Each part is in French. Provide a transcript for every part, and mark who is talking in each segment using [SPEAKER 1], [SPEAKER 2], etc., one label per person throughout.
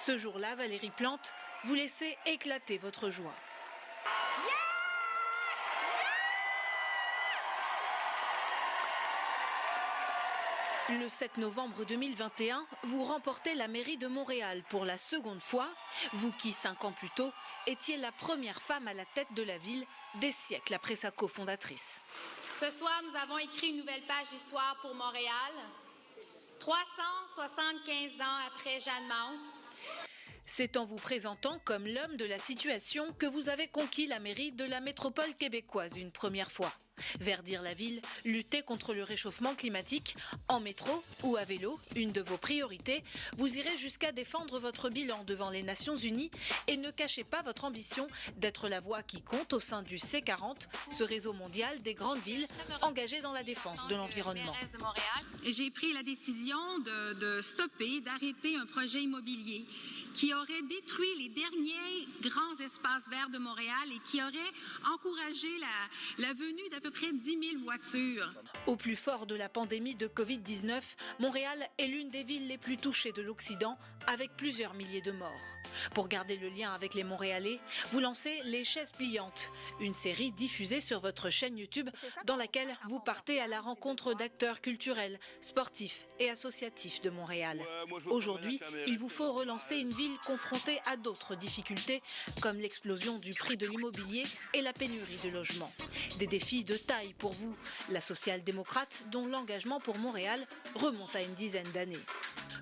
[SPEAKER 1] Ce jour-là, Valérie Plante, vous laissez éclater votre joie. Le 7 novembre 2021, vous remportez la mairie de Montréal pour la seconde fois, vous qui, 5 ans plus tôt, étiez la première femme à la tête de la ville, des siècles après sa cofondatrice.
[SPEAKER 2] Ce soir, nous avons écrit une nouvelle page d'histoire pour Montréal, 375 ans après Jeanne Mance.
[SPEAKER 1] C'est en vous présentant comme l'homme de la situation que vous avez conquis la mairie de la métropole québécoise une première fois. Verdir la ville, lutter contre le réchauffement climatique, en métro ou à vélo, une de vos priorités, vous irez jusqu'à défendre votre bilan devant les Nations Unies et ne cachez pas votre ambition d'être la voix qui compte au sein du C40, ce réseau mondial des grandes villes engagées dans la défense de l'environnement.
[SPEAKER 2] J'ai pris la décision de stopper, d'arrêter un projet immobilier qui aurait détruit les derniers grands espaces verts de Montréal et qui aurait encouragé la venue d'à peu près 10 000 voitures.
[SPEAKER 1] Au plus fort de la pandémie de Covid-19, Montréal est l'une des villes les plus touchées de l'Occident, avec plusieurs milliers de morts. Pour garder le lien avec les Montréalais, vous lancez Les Chaises Pliantes, une série diffusée sur votre chaîne YouTube dans laquelle vous partez à la rencontre d'acteurs culturels, sportifs et associatifs de Montréal. Aujourd'hui, il vous faut relancer une ville confrontée à d'autres difficultés, comme l'explosion du prix de l'immobilier et la pénurie de logements. Des défis de taille pour vous, la social-démocrate dont l'engagement pour Montréal remonte à une dizaine d'années.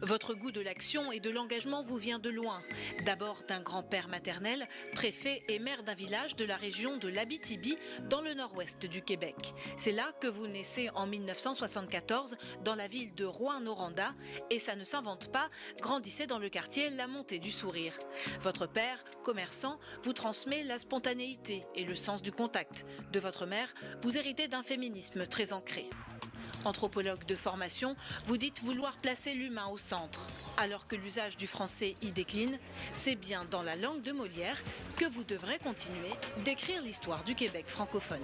[SPEAKER 1] Votre goût de l'action et de l'engagement vous vient de loin. D'abord d'un grand-père maternel, préfet et maire d'un village de la région de l'Abitibi, dans le nord-ouest du Québec. C'est là que vous naissez en 1974, dans la ville de Rouyn-Noranda, et ça ne s'invente pas, grandissez dans le quartier La Montée du Sourire. Votre père, commerçant, vous transmet la spontanéité et le sens du contact. De votre mère, vous héritez d'un féminisme très ancré. Anthropologue de formation, vous dites vouloir placer l'humain au centre. Alors que l'usage du français y décline, c'est bien dans la langue de Molière que vous devrez continuer d'écrire l'histoire du Québec francophone.